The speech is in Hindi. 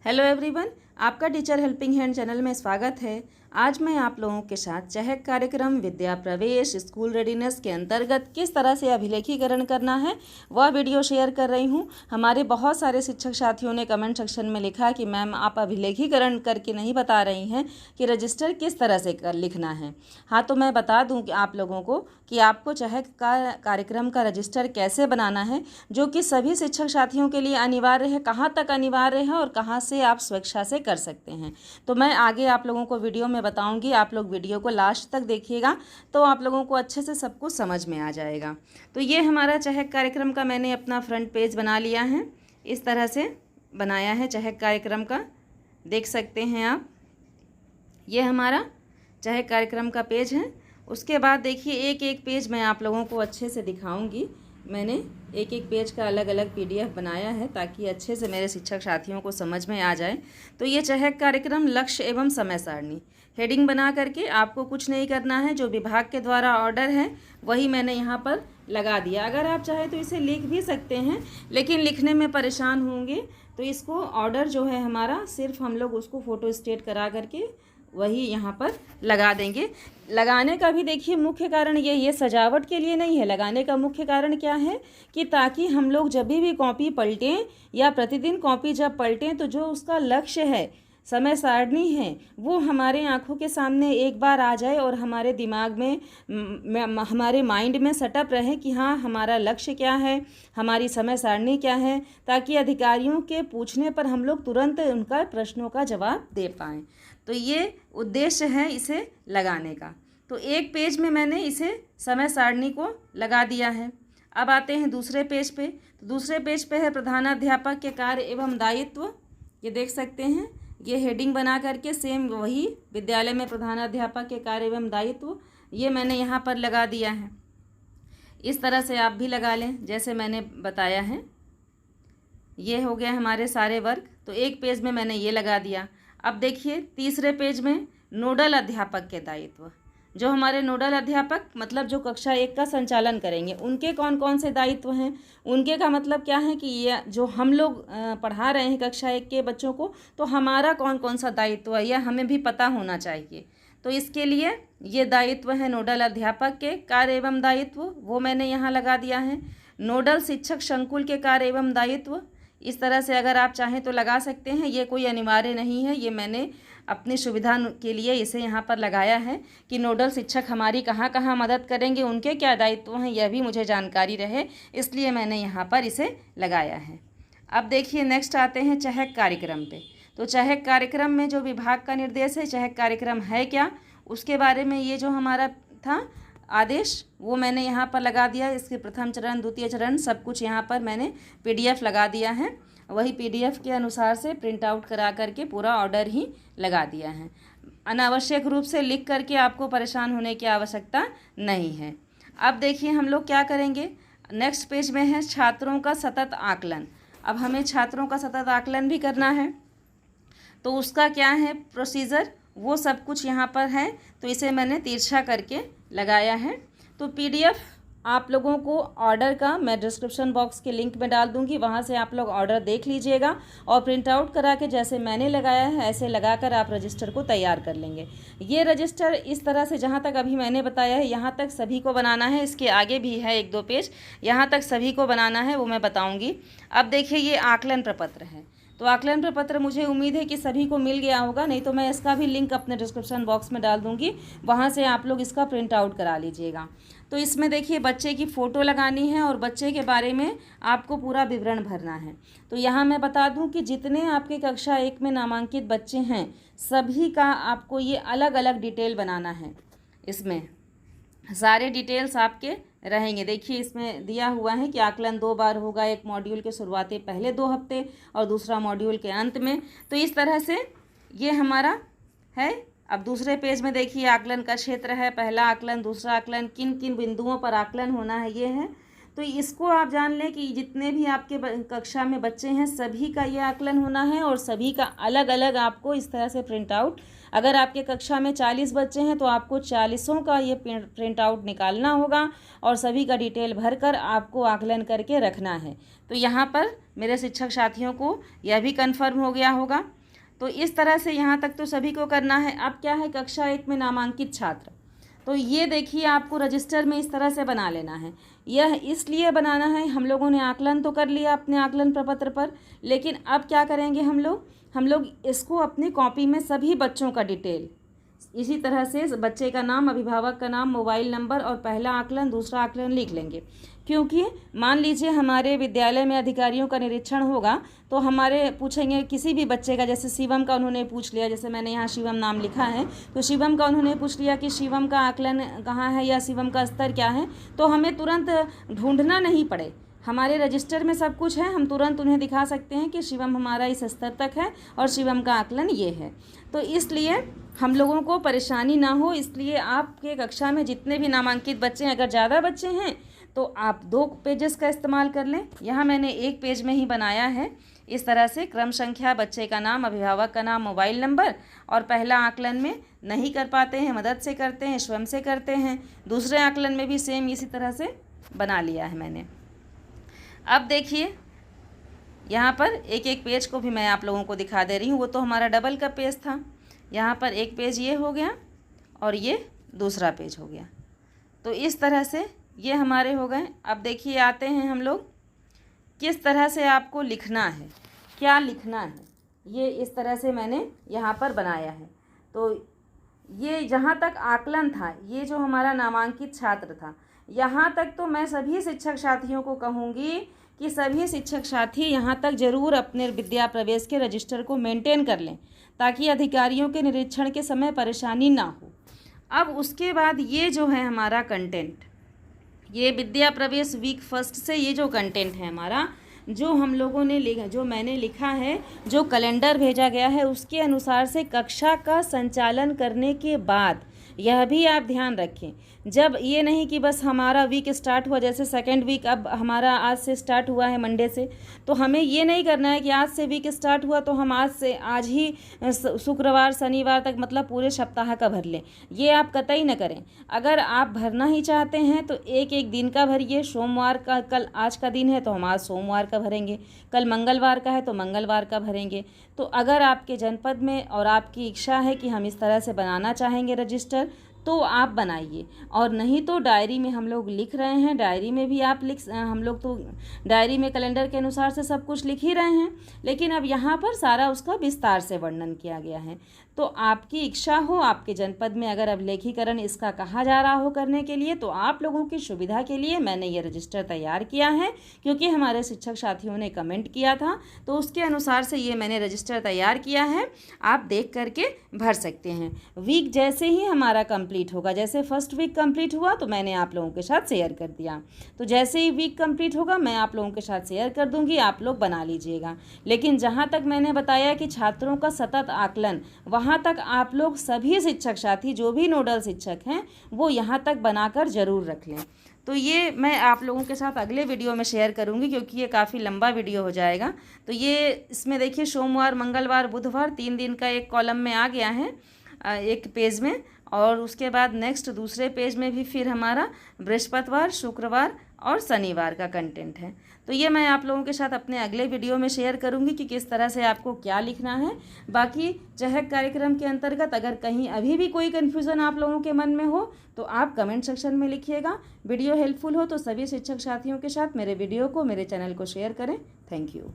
हेलो एवरीवन, आपका टीचर हेल्पिंग हैंड चैनल में स्वागत है। आज मैं आप लोगों के साथ चहक कार्यक्रम विद्या प्रवेश स्कूल रेडीनेस के अंतर्गत किस तरह से अभिलेखीकरण करना है वह वीडियो शेयर कर रही हूं। हमारे बहुत सारे शिक्षक साथियों ने कमेंट सेक्शन में लिखा कि मैम आप अभिलेखीकरण करके नहीं बता रही हैं कि रजिस्टर किस तरह से लिखना है। हाँ, तो मैं बता दूँ कि आप लोगों को कि आपको चहक का कार्यक्रम का रजिस्टर कैसे बनाना है, जो कि सभी शिक्षक साथियों के लिए अनिवार्य है। कहाँ तक अनिवार्य है और कहाँ से आप स्वेच्छा से कर सकते हैं, तो मैं आगे आप लोगों को वीडियो में बताऊंगी। आप लोग वीडियो को लास्ट तक देखिएगा तो आप लोगों को अच्छे से सब कुछ समझ में आ जाएगा। तो ये हमारा चहक कार्यक्रम का मैंने अपना फ्रंट पेज बना लिया है, इस तरह से बनाया है चहक कार्यक्रम का, देख सकते हैं आप। ये हमारा चहक कार्यक्रम का पेज है। उसके बाद देखिए एक एक पेज मैं आप लोगों को अच्छे से दिखाऊंगी। मैंने एक एक पेज का अलग अलग PDF बनाया है ताकि अच्छे से मेरे शिक्षक साथियों को समझ में आ जाए। तो ये चहक कार्यक्रम लक्ष्य एवं समय सारणी हेडिंग बना करके आपको कुछ नहीं करना है, जो विभाग के द्वारा ऑर्डर है वही मैंने यहाँ पर लगा दिया। अगर आप चाहें तो इसे लिख भी सकते हैं, लेकिन लिखने में परेशान होंगे तो इसको ऑर्डर जो है हमारा सिर्फ हम लोग उसको फ़ोटो स्टेट करा करके वही यहाँ पर लगा देंगे। लगाने का भी देखिए मुख्य कारण ये सजावट के लिए नहीं है। लगाने का मुख्य कारण क्या है कि ताकि हम लोग जब भी कॉपी पलटें या प्रतिदिन कॉपी जब पलटें तो जो उसका लक्ष्य है, समय सारणी है, वो हमारे आँखों के सामने एक बार आ जाए और हमारे दिमाग में हमारे माइंड में सेटअप रहे कि हाँ हमारा लक्ष्य क्या है, हमारी समय सारणी क्या है, ताकि अधिकारियों के पूछने पर हम लोग तुरंत उनका प्रश्नों का जवाब दे पाएँ। तो ये उद्देश्य है इसे लगाने का। तो एक पेज में मैंने इसे समय सारणी को लगा दिया है। अब आते हैं दूसरे पेज पे। तो दूसरे पेज पे है प्रधानाध्यापक के कार्य एवं दायित्व। ये देख सकते हैं, ये हेडिंग बना करके सेम वही विद्यालय में प्रधानाध्यापक के कार्य एवं दायित्व ये मैंने यहाँ पर लगा दिया है। इस तरह से आप भी लगा लें जैसे मैंने बताया है। ये हो गया हमारे सारे वर्क। तो एक पेज में मैंने ये लगा दिया। अब देखिए तीसरे पेज में नोडल अध्यापक के दायित्व। जो हमारे नोडल अध्यापक मतलब जो कक्षा 1 का संचालन करेंगे, उनके कौन कौन से दायित्व हैं। उनके का मतलब क्या है कि ये जो हम लोग पढ़ा रहे हैं कक्षा 1 के बच्चों को, तो हमारा कौन कौन सा दायित्व है यह हमें भी पता होना चाहिए। तो इसके लिए ये दायित्व है नोडल अध्यापक के कार्य एवं दायित्व, वो मैंने यहाँ लगा दिया है। नोडल शिक्षक संकुल के कार्य एवं दायित्व, इस तरह से अगर आप चाहें तो लगा सकते हैं, ये कोई अनिवार्य नहीं है। ये मैंने अपनी सुविधा के लिए इसे यहाँ पर लगाया है कि नोडल शिक्षक हमारी कहाँ कहाँ मदद करेंगे, उनके क्या दायित्व हैं यह भी मुझे जानकारी रहे, इसलिए मैंने यहाँ पर इसे लगाया है। अब देखिए नेक्स्ट आते हैं चहक कार्यक्रम पे। तो चहक कार्यक्रम में जो विभाग का निर्देश है, चहक कार्यक्रम है क्या, उसके बारे में ये जो हमारा था आदेश वो मैंने यहाँ पर लगा दिया। इसके प्रथम चरण द्वितीय चरण सब कुछ यहाँ पर मैंने PDF लगा दिया है। वही PDF के अनुसार से प्रिंट आउट करा करके पूरा ऑर्डर ही लगा दिया है। अनावश्यक रूप से लिख करके आपको परेशान होने की आवश्यकता नहीं है। अब देखिए हम लोग क्या करेंगे, नेक्स्ट पेज में है छात्रों का सतत आकलन। अब हमें छात्रों का सतत आकलन भी करना है, तो उसका क्या है प्रोसीजर, वो सब कुछ यहाँ पर है। तो इसे मैंने तिरछा करके लगाया है। तो PDF आप लोगों को ऑर्डर का मैं डिस्क्रिप्शन बॉक्स के लिंक में डाल दूंगी, वहाँ से आप लोग ऑर्डर देख लीजिएगा और प्रिंट आउट करा के जैसे मैंने लगाया है ऐसे लगाकर आप रजिस्टर को तैयार कर लेंगे। ये रजिस्टर इस तरह से जहाँ तक अभी मैंने बताया है यहाँ तक सभी को बनाना है। इसके आगे भी है 1-2 पेज, यहाँ तक सभी को बनाना है, वो मैं बताऊँगी। अब देखिए ये आकलन प्रपत्र है। तो आकलन प्रपत्र मुझे उम्मीद है कि सभी को मिल गया होगा, नहीं तो मैं इसका भी लिंक अपने डिस्क्रिप्शन बॉक्स में डाल दूंगी, वहाँ से आप लोग इसका प्रिंट आउट करा लीजिएगा। तो इसमें देखिए बच्चे की फ़ोटो लगानी है और बच्चे के बारे में आपको पूरा विवरण भरना है। तो यहाँ मैं बता दूं कि जितने आपके कक्षा 1 में नामांकित बच्चे हैं सभी का आपको ये अलग अलग डिटेल बनाना है। इसमें सारे डिटेल्स आपके रहेंगे। देखिए इसमें दिया हुआ है कि आकलन 2 बार होगा, एक मॉड्यूल के शुरुआती पहले 2 हफ्ते और दूसरा मॉड्यूल के अंत में। तो इस तरह से ये हमारा है। अब दूसरे पेज में देखिए आकलन का क्षेत्र है, पहला आकलन, दूसरा आकलन, किन किन बिंदुओं पर आकलन होना है ये है। तो इसको आप जान लें कि जितने भी आपके कक्षा में बच्चे हैं सभी का ये आकलन होना है और सभी का अलग अलग आपको इस तरह से प्रिंट आउट अगर आपके कक्षा में 40 बच्चे हैं तो आपको 40 का ये प्रिंट आउट निकालना होगा और सभी का डिटेल भरकर आपको आकलन करके रखना है। तो यहाँ पर मेरे शिक्षक साथियों को यह भी कन्फर्म हो गया होगा। तो इस तरह से यहाँ तक तो सभी को करना है। अब क्या है, कक्षा 1 में नामांकित छात्र, तो ये देखिए आपको रजिस्टर में इस तरह से बना लेना है। यह इसलिए बनाना है, हम लोगों ने आकलन तो कर लिया अपने आकलन प्रपत्र पर, लेकिन अब क्या करेंगे हम लोग इसको अपनी कॉपी में सभी बच्चों का डिटेल इसी तरह से बच्चे का नाम, अभिभावक का नाम, मोबाइल नंबर और पहला आकलन, दूसरा आकलन लिख लेंगे। क्योंकि मान लीजिए हमारे विद्यालय में अधिकारियों का निरीक्षण होगा तो हमारे पूछेंगे किसी भी बच्चे का, जैसे शिवम का उन्होंने पूछ लिया, जैसे मैंने यहाँ शिवम नाम लिखा है तो शिवम का उन्होंने पूछ लिया कि शिवम का आकलन कहाँ है या शिवम का स्तर क्या है, तो हमें तुरंत ढूंढना नहीं पड़े, हमारे रजिस्टर में सब कुछ है, हम तुरंत उन्हें दिखा सकते हैं कि शिवम हमारा इस स्तर तक है और शिवम का आकलन ये है। तो इसलिए हम लोगों को परेशानी ना हो, इसलिए आपके कक्षा में जितने भी नामांकित बच्चे हैं, अगर ज़्यादा बच्चे हैं तो आप 2 पेजेस का इस्तेमाल कर लें। यहाँ मैंने 1 पेज में ही बनाया है। इस तरह से क्रम संख्या, बच्चे का नाम, अभिभावक का नाम, मोबाइल नंबर और पहला आकलन में नहीं कर पाते हैं मदद से करते हैं, स्वयं से करते हैं। दूसरे आकलन में भी सेम इसी तरह से बना लिया है मैंने। अब देखिए यहाँ पर एक पेज को भी मैं आप लोगों को दिखा दे रही हूँ। वो तो हमारा डबल का पेज था, यहाँ पर 1 पेज ये हो गया और ये दूसरा पेज हो गया। तो इस तरह से ये हमारे हो गए। अब देखिए आते हैं हम लोग किस तरह से आपको लिखना है, क्या लिखना है, ये इस तरह से मैंने यहाँ पर बनाया है। तो ये जहाँ तक आकलन था, ये जो हमारा नामांकित छात्र था, यहाँ तक तो मैं सभी शिक्षक साथियों को कहूँगी कि सभी शिक्षक साथी यहाँ तक ज़रूर अपने विद्या प्रवेश के रजिस्टर को मेंटेन कर लें ताकि अधिकारियों के निरीक्षण के समय परेशानी ना हो। अब उसके बाद ये जो है हमारा कंटेंट, ये विद्या प्रवेश वीक फर्स्ट से ये जो कंटेंट है हमारा, जो हम लोगों ने लिखा, जो मैंने लिखा है, जो कैलेंडर भेजा गया है उसके अनुसार से कक्षा का संचालन करने के बाद यह भी आप ध्यान रखें, जब ये नहीं कि बस हमारा वीक स्टार्ट हुआ, जैसे सेकेंड वीक अब हमारा आज से स्टार्ट हुआ है मंडे से, तो हमें ये नहीं करना है कि आज से वीक स्टार्ट हुआ तो हम आज ही शुक्रवार शनिवार तक मतलब पूरे सप्ताह का भर लें। ये आप कतई न करें। अगर आप भरना ही चाहते हैं तो एक दिन का भरिए। सोमवार का, कल आज का दिन है तो हम आज सोमवार का भरेंगे, कल मंगलवार का है तो मंगलवार का भरेंगे। तो अगर आपके जनपद में और आपकी इच्छा है कि हम इस तरह से बनाना चाहेंगे रजिस्टर, तो आप बनाइए, और नहीं तो डायरी में हम लोग लिख रहे हैं, डायरी में भी आप हम लोग तो डायरी में कैलेंडर के अनुसार से सब कुछ लिख ही रहे हैं, लेकिन अब यहाँ पर सारा उसका विस्तार से वर्णन किया गया है। तो आपकी इच्छा हो, आपके जनपद में अगर अभिलेखीकरण इसका कहा जा रहा हो करने के लिए, तो आप लोगों की सुविधा के लिए मैंने ये रजिस्टर तैयार किया है, क्योंकि हमारे शिक्षक साथियों ने कमेंट किया था, तो उसके अनुसार से ये मैंने रजिस्टर तैयार किया है। आप देख करके भर सकते हैं। वीक जैसे ही हमारा कंप्लीट होगा, जैसे फर्स्ट वीक कंप्लीट हुआ तो मैंने आप लोगों के साथ शेयर कर दिया, तो जैसे ही वीक कंप्लीट होगा मैं आप लोगों के साथ शेयर कर दूंगी, आप लोग बना लीजिएगा। लेकिन जहाँ तक मैंने बताया कि छात्रों का सतत आकलन, वहाँ तक आप लोग सभी शिक्षक साथी जो भी नोडल शिक्षक हैं वो यहाँ तक बनाकर ज़रूर रख लें। तो ये मैं आप लोगों के साथ अगले वीडियो में शेयर करूंगी, क्योंकि ये काफ़ी लंबा वीडियो हो जाएगा। तो ये इसमें देखिए सोमवार, मंगलवार, बुधवार 3 दिन का एक कॉलम में आ गया है एक पेज में, और उसके बाद नेक्स्ट दूसरे पेज में भी फिर हमारा बृहस्पतिवार, शुक्रवार और शनिवार का कंटेंट है। तो ये मैं आप लोगों के साथ अपने अगले वीडियो में शेयर करूंगी कि किस तरह से आपको क्या लिखना है। बाकी चहक कार्यक्रम के अंतर्गत अगर कहीं अभी भी कोई कन्फ्यूज़न आप लोगों के मन में हो तो आप कमेंट सेक्शन में लिखिएगा। वीडियो हेल्पफुल हो तो सभी शिक्षक साथियों के साथ मेरे वीडियो को, मेरे चैनल को शेयर करें। Thank you.